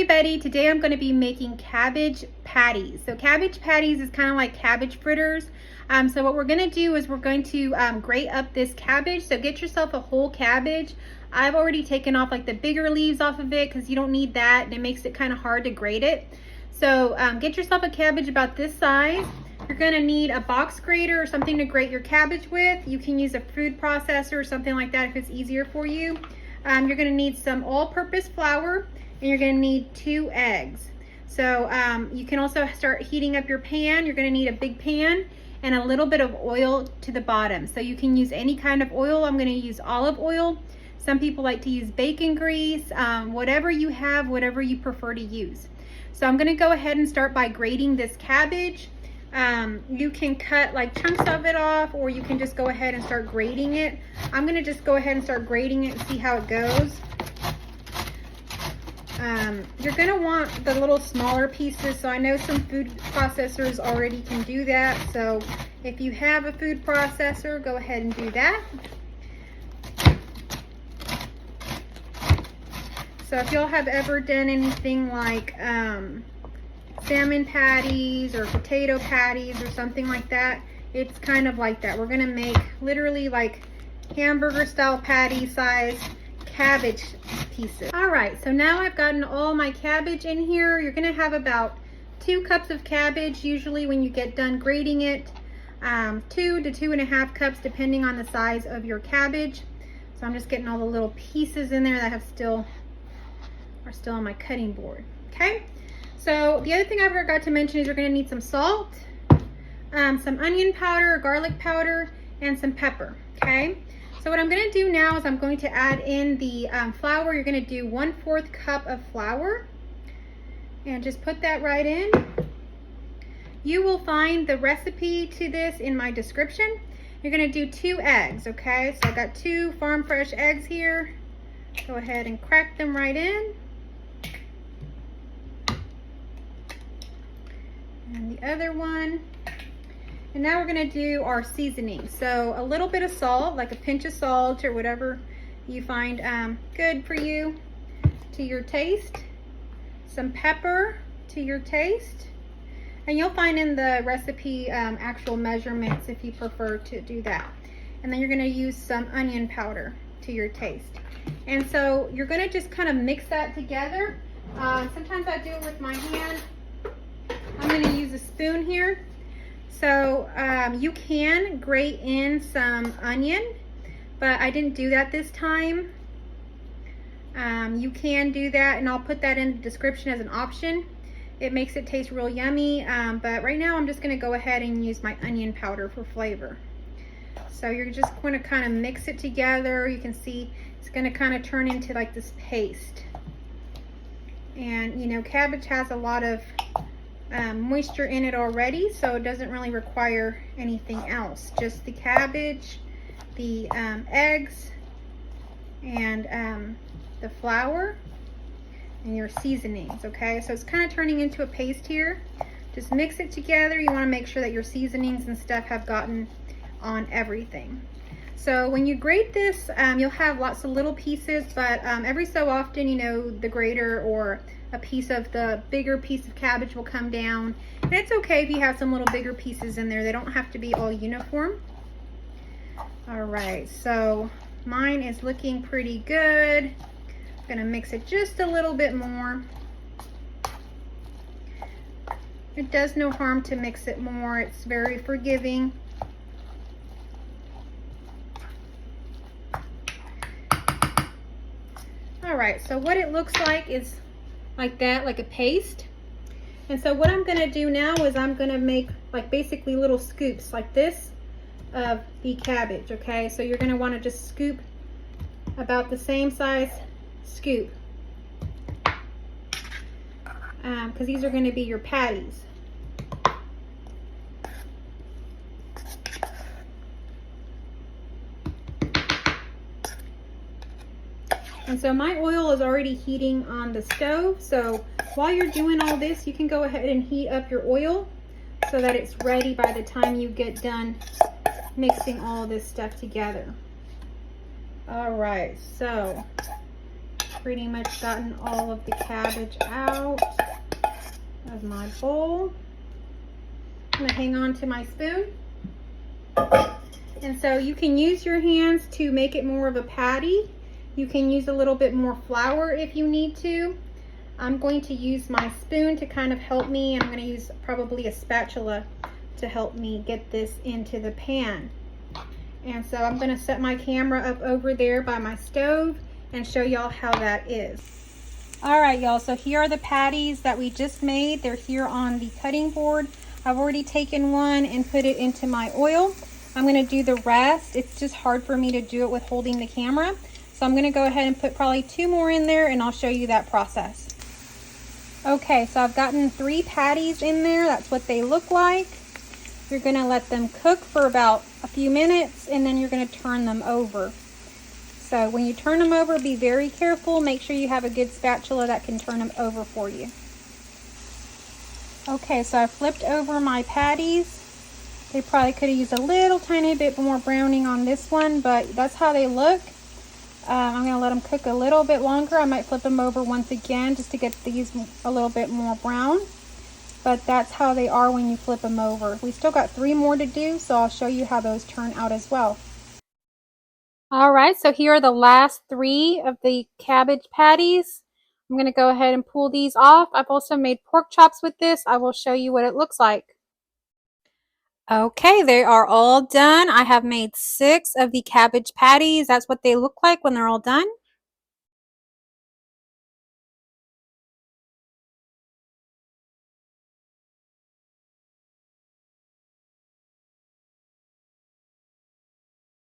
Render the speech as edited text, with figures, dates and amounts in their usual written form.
everybody, today I'm going to be making cabbage patties. So cabbage patties is kind of like cabbage fritters. So what we're going to do is we're going to grate up this cabbage. So get yourself a whole cabbage. I've already taken off like the bigger leaves off of it because you don't need that and it makes it kind of hard to grate it. So get yourself a cabbage about this size. You're going to need a box grater or something to grate your cabbage with. You can use a food processor or something like that if it's easier for you. You're going to need some all-purpose flour. And you're going to need 2 eggs. So you can also start heating up your pan. You're going to need a big pan and a little bit of oil to the bottom. So you can use any kind of oil. I'm going to use olive oil. Some people like to use bacon grease, whatever you have, whatever you prefer to use. So I'm going to go ahead and start by grating this cabbage. You can cut like chunks of it off, or you can just go ahead and start grating it. I'm going to just go ahead and start grating it and see how it goes. You're going to want the little smaller pieces, so I know some food processors already can do that. So if you have a food processor, go ahead and do that. So if y'all have ever done anything like salmon patties or potato patties or something like that, it's kind of like that. We're going to make literally like hamburger style patty size cabbage pieces. All right, so now I've gotten all my cabbage in here. You're going to have about 2 cups of cabbage usually when you get done grating it. 2 to 2.5 cups depending on the size of your cabbage. So I'm just getting all the little pieces in there that are still on my cutting board. Okay, so the other thing I forgot to mention is you're going to need some salt, some onion powder, garlic powder, and some pepper. Okay, so what I'm going to do now is I'm going to add in the flour. You're going to do 1/4 cup of flour and just put that right in. You will find the recipe to this in my description. You're going to do 2 eggs, okay? So I got 2 farm fresh eggs here. Go ahead and crack them right in. And the other one. And now we're going to do our seasoning. So a little bit of salt, like a pinch of salt or whatever you find good for you to your taste. Some pepper to your taste. And you'll find in the recipe actual measurements if you prefer to do that. And then you're going to use some onion powder to your taste. And so you're going to just kind of mix that together. Sometimes I do it with my hand. I'm going to use a spoon here. So you can grate in some onion, but I didn't do that this time. You can do that, and I'll put that in the description as an option. It makes it taste real yummy, but right now I'm just going to go ahead and use my onion powder for flavor. So you're just going to kind of mix it together. You can see it's going to kind of turn into like this paste. And you know, cabbage has a lot of moisture in it already, so it doesn't really require anything else. Just the cabbage, the eggs, and the flour, and your seasonings. Okay, so it's kind of turning into a paste here. Just mix it together. You want to make sure that your seasonings and stuff have gotten on everything. So when you grate this, you'll have lots of little pieces, but every so often, you know, the grater or a piece of the bigger piece of cabbage will come down. And it's okay if you have some little bigger pieces in there. They don't have to be all uniform. All right, so mine is looking pretty good. I'm gonna mix it just a little bit more. It does no harm to mix it more. It's very forgiving. All right, so what it looks like is like that, like a paste. And so what I'm gonna do now is I'm gonna make like basically little scoops like this of the cabbage, okay? So you're gonna wanna just scoop about the same size scoop, because these are gonna be your patties. And so my oil is already heating on the stove. So while you're doing all this, you can go ahead and heat up your oil so that it's ready by the time you get done mixing all this stuff together. All right, so pretty much gotten all of the cabbage out of my bowl. I'm gonna hang on to my spoon. And so you can use your hands to make it more of a patty. You can use a little bit more flour if you need to. I'm going to use my spoon to kind of help me, and I'm going to use probably a spatula to help me get this into the pan. And so I'm going to set my camera up over there by my stove and show y'all how that is. All right, y'all, so here are the patties that we just made. They're here on the cutting board. I've already taken one and put it into my oil. I'm going to do the rest. It's just hard for me to do it with holding the camera. So I'm going to go ahead and put probably 2 more in there, and I'll show you that process. Okay, so I've gotten 3 patties in there. That's what they look like. You're going to let them cook for about a few minutes, and then you're going to turn them over. So when you turn them over, be very careful. Make sure you have a good spatula that can turn them over for you. Okay, so I flipped over my patties. They probably could have used a little tiny bit more browning on this one, but that's how they look. I'm going to let them cook a little bit longer. I might flip them over once again just to get these a little bit more brown. But that's how they are when you flip them over. We still got 3 more to do, so I'll show you how those turn out as well. Alright, so here are the last 3 of the cabbage patties. I'm going to go ahead and pull these off. I've also made pork chops with this. I will show you what it looks like. Okay, they are all done. I have made 6 of the cabbage patties. That's what they look like when they're all done.